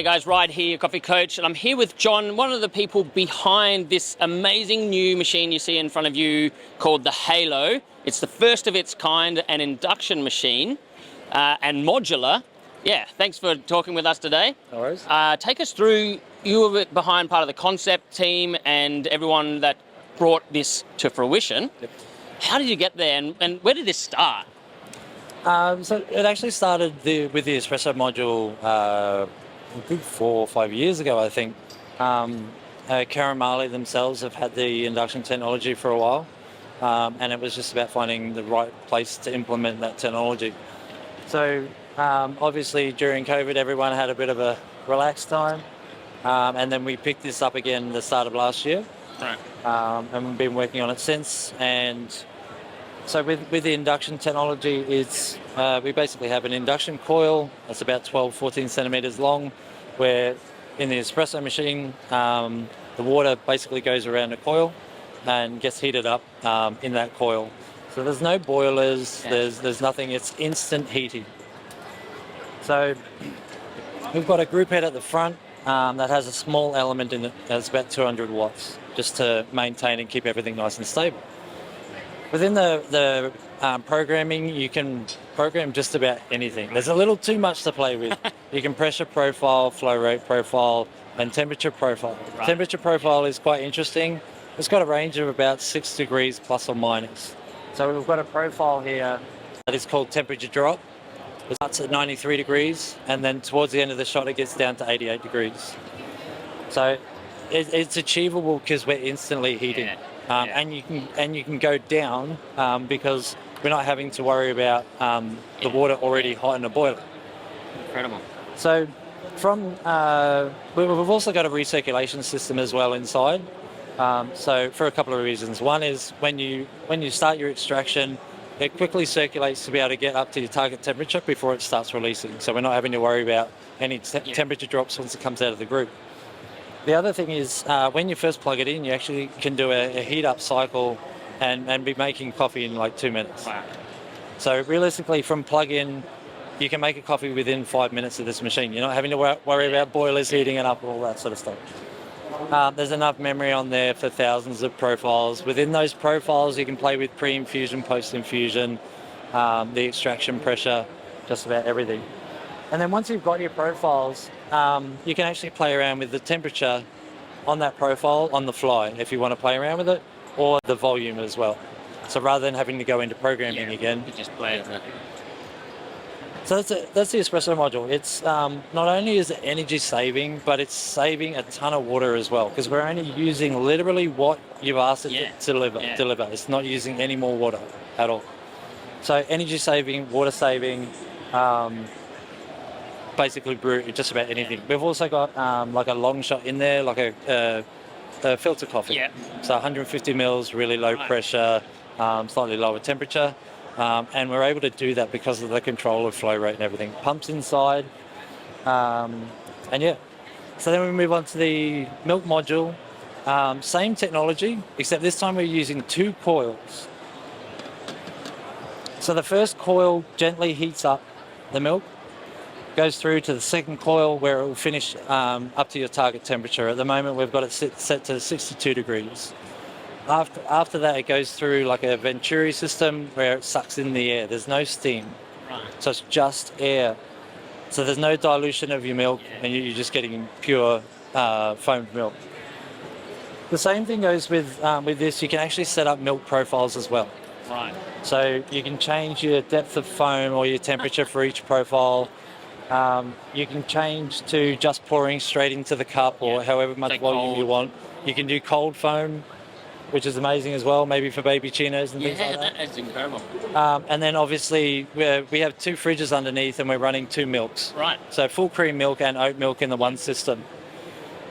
guys, Ride here, Coffee Coach, and I'm here with John, one of the people behind this amazing new machine you see in front of you called the Heylo. It's the first of its kind, an induction machine, and modular. Yeah, thanks for talking with us today. No worries. Take us through, you were behind part of the concept team and everyone that brought this to fruition. Yep. How did you get there, and where did this start? So it actually started with the Espresso module a good 4 or 5 years ago, I think. Caramali themselves have had the induction technology for a while, and it was just about finding the right place to implement that technology. So obviously during COVID, everyone had a bit of a relaxed time, and then we picked this up again the start of last year. Right. And we've been working on it since. And so with the induction technology, it's we basically have an induction coil that's about 12-14 centimeters long, where in the espresso machine, the water basically goes around the coil and gets heated up in that coil. So there's no boilers, there's nothing, it's instant heating. So we've got a group head at the front that has a small element in it that's about 200 watts, just to maintain and keep everything nice and stable. Within the programming, you can program just about anything. There's a little too much to play with. You can pressure profile, flow rate profile, and temperature profile. Right. Temperature profile is quite interesting. It's got a range of about 6 degrees plus or minus. So we've got a profile here that is called temperature drop. It starts at 93 degrees, and then towards the end of the shot, it gets down to 88 degrees. So it's achievable because we're instantly heating. Yeah. And you can go down because we're not having to worry about the water already hot in a boiler. Incredible. So we've also got a recirculation system as well inside. So for a couple of reasons. One is when you start your extraction, it quickly circulates to be able to get up to your target temperature before it starts releasing. So we're not having to worry about any temperature drops once it comes out of the group. The other thing is when you first plug it in, you actually can do a heat up cycle and be making coffee in like 2 minutes. Wow. So realistically, from plug in, you can make a coffee within 5 minutes of this machine. You're not having to worry about boilers heating it up and all that sort of stuff. There's enough memory on there for thousands of profiles. Within those profiles, you can play with pre-infusion, post-infusion, the extraction pressure, just about everything. And then once you've got your profiles, you can actually play around with the temperature on that profile on the fly if you want to play around with it, or the volume as well. So rather than having to go into programming again. You just play it. So that's the espresso module. It's not only is it energy saving, but it's saving a ton of water as well, because we're only using literally what you've asked it to deliver. It's not using any more water at all. So energy saving, water saving, basically brew just about anything. We've also got like a long shot in there, like a filter coffee. Yeah. So 150 mils, really low pressure, slightly lower temperature. And we're able to do that because of the control of flow rate and everything. Pumps inside. And yeah. So then we move on to the milk module. Same technology, except this time we're using 2 coils. So the first coil gently heats up the milk, goes through to the second coil where it will finish up to your target temperature. At the moment, we've got it set to 62 degrees. After that, it goes through like a Venturi system where it sucks in the air. There's no steam. Right. So it's just air. So there's no dilution of your milk, and you're just getting pure foamed milk. The same thing goes with this. You can actually set up milk profiles as well. Right. So you can change your depth of foam or your temperature for each profile. You can change to just pouring straight into the cup or however much volume you want. You can do cold foam, which is amazing as well, maybe for baby chinos and things like that. Yeah, that's incredible. And then obviously we have 2 fridges underneath and we're running 2 milks. Right. So full cream milk and oat milk in the one system.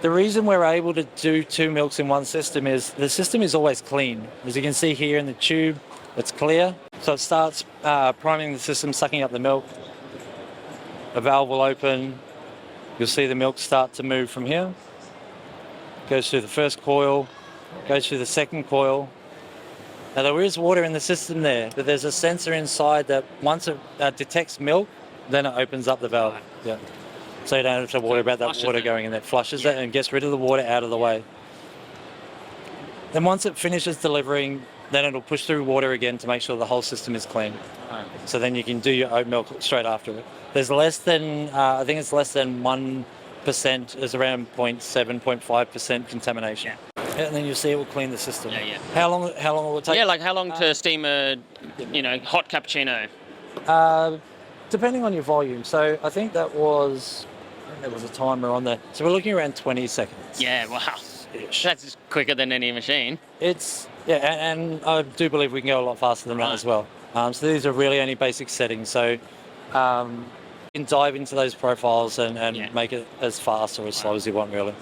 The reason we're able to do 2 milks in one system is the system is always clean. As you can see here in the tube, it's clear. So it starts priming the system, sucking up the milk. A valve will open. You'll see the milk start to move from here. Goes through the first coil, goes through the second coil. Now there is water in the system there, but there's a sensor inside that once it detects milk, then it opens up the valve. Yeah. So you don't have to worry about that Flushes water it. going in there. Flushes it and gets rid of the water out of the way. Then once it finishes delivering, then it'll push through water again to make sure the whole system is clean. So then you can do your oat milk straight after it. There's less than, I think it's less than 1%, it's around 0.7, 0.5% contamination. And then you see it will clean the system. How long will it take? Yeah, like how long to steam a, hot cappuccino? Depending on your volume. So I think there was a timer on there. So we're looking around 20 seconds. Yeah, wow. That's quicker than any machine. And I do believe we can go a lot faster than that as well. So these are really only basic settings. So you can dive into those profiles and make it as fast or as slow as you want, really.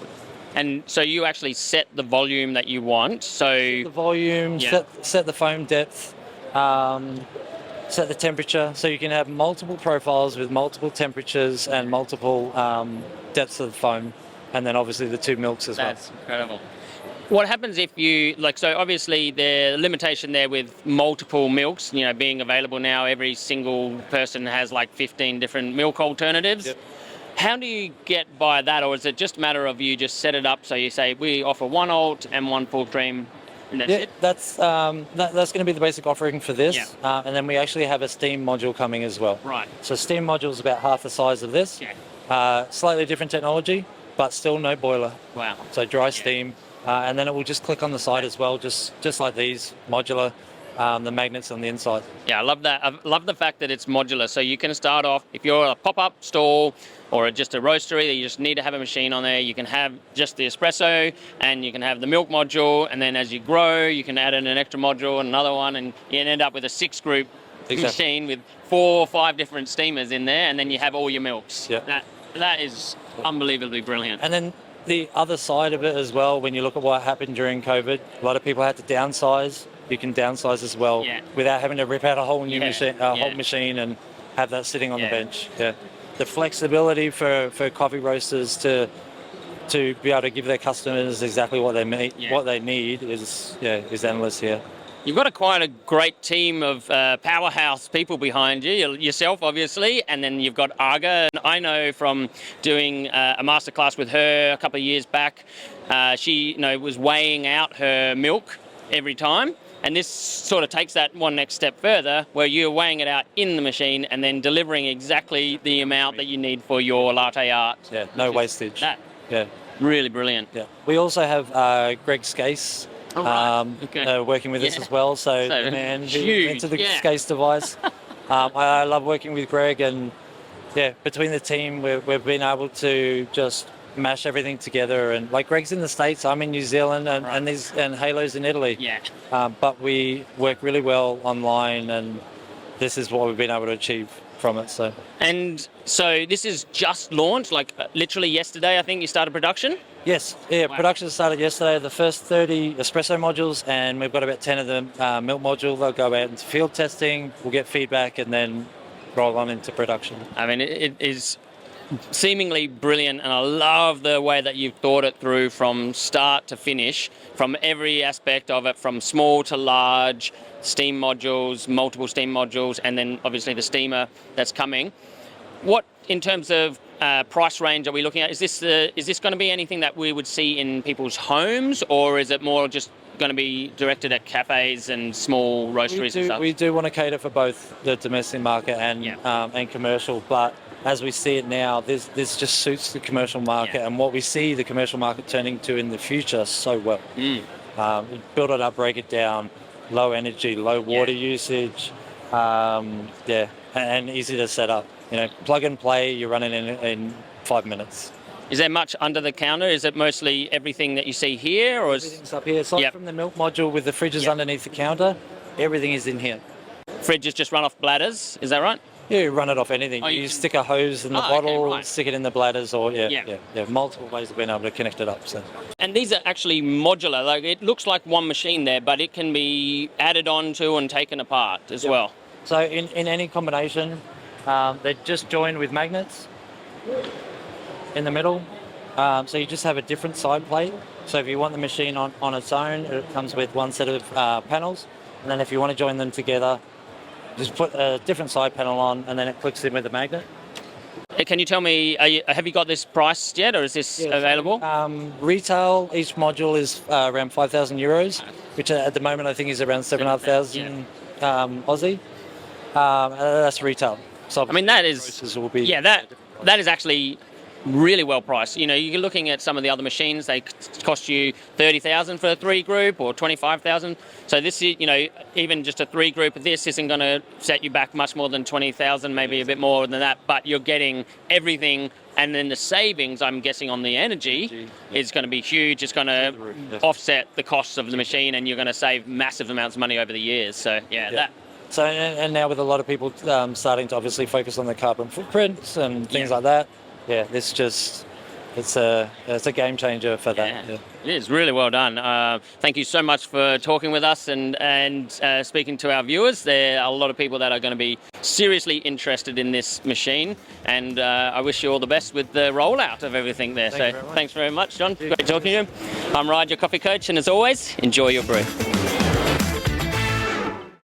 And so you actually set the volume that you want. So the volume, set the foam depth, set the temperature. So you can have multiple profiles with multiple temperatures and multiple depths of the foam. And then obviously the 2 milks as well. That's incredible. What happens if you, so obviously the limitation there with multiple milks, being available now, every single person has like 15 different milk alternatives. How do you get by that? Or is it just a matter of you just set it up so you say, we offer 1 alt and 1 full cream, and that's it? That's going to be the basic offering for this. And then we actually have a steam module coming as well. Right. So steam module is about half the size of this. Slightly different technology, but still no boiler. Wow. So dry steam. And then it will just click on the side as well, just like these, modular, the magnets on the inside. Yeah, I love that. I love the fact that it's modular. So you can start off, if you're a pop-up stall or just a roastery that you just need to have a machine on there, you can have just the espresso and you can have the milk module. And then as you grow, you can add in an extra module and another one, and you end up with a 6-group machine with 4 or 5 different steamers in there, and then you have all your milks. That is unbelievably brilliant. And then the other side of it as well, when you look at what happened during COVID, a lot of people had to downsize. You can downsize as well without having to rip out a whole new whole machine and have that sitting on the bench. The flexibility for coffee roasters to be able to give their customers exactly what they need is endless here. You've got quite a great team of powerhouse people behind you. Yourself, obviously, and then you've got Aga. And I know from doing a masterclass with her a couple of years back, she was weighing out her milk every time. And this sort of takes that one next step further, where you're weighing it out in the machine and then delivering exactly the amount that you need for your latte art. No wastage. Really brilliant. We also have Greg Scace. Working with us as well. So the man who invented the Scace device. I love working with Greg, and between the team, we've been able to just mash everything together. And like Greg's in the States, I'm in New Zealand, and Heylo's in Italy. But we work really well online, and this is what we've been able to achieve from it. So this is just launched, like literally yesterday. I think you started production. Yes, production started yesterday. The first 30 espresso modules, and we've got about 10 of the milk module. They'll go out into field testing. We'll get feedback, and then roll on into production. I mean, it is seemingly brilliant, and I love the way that you've thought it through from start to finish, from every aspect of it, from small to large, steam modules, multiple steam modules, and then obviously the steamer that's coming. What, in terms of price range, are we looking at? Is this going to be anything that we would see in people's homes, or is it more just going to be directed at cafes and small roasteries and stuff? We do want to cater for both the domestic market and commercial, but as we see it now, this just suits the commercial market and what we see the commercial market turning to in the future so well. Build it up, break it down, low energy, low water usage, and easy to set up. Plug and play, you're running in 5 minutes. Is there much under the counter? Is it mostly everything that you see here? Or everything's up here. Aside from the milk module with the fridges underneath the counter, everything is in here. Fridges just run off bladders, is that right? Yeah, you run it off anything. You stick a hose in the bottle, stick it in the bladders, or multiple ways of being able to connect it up. So. And these are actually modular. Like, it looks like one machine there, but it can be added on to and taken apart as well. So in any combination, they're just joined with magnets in the middle. So you just have a different side plate. So if you want the machine on its own, it comes with one set of panels. And then if you want to join them together, just put a different side panel on, and then it clicks in with a magnet. can you tell me, have you got this priced yet, or is this available? Retail, each module is around €5,000, which at the moment I think is around 7,500 Aussie. That's retail. So I mean, that is, that is actually really well priced. You know, you're looking at some of the other machines, they cost you 30,000 for a 3 group or 25,000. So this is, you know, even just a 3 group of this isn't going to set you back much more than 20,000, maybe a bit more than that, but you're getting everything. And then the savings, I'm guessing, on the energy is going to be huge. It's going to offset the costs of the machine, and you're going to save massive amounts of money over the years. So that. So, and now with a lot of people starting to obviously focus on the carbon footprints and things like that, it's a game changer for that. Yeah. It is really well done. Thank you so much for talking with us and speaking to our viewers. There are a lot of people that are going to be seriously interested in this machine, and I wish you all the best with the rollout of everything there. Thanks very much, John. Great talking to you. I'm Raj, your coffee coach, and as always, enjoy your brew.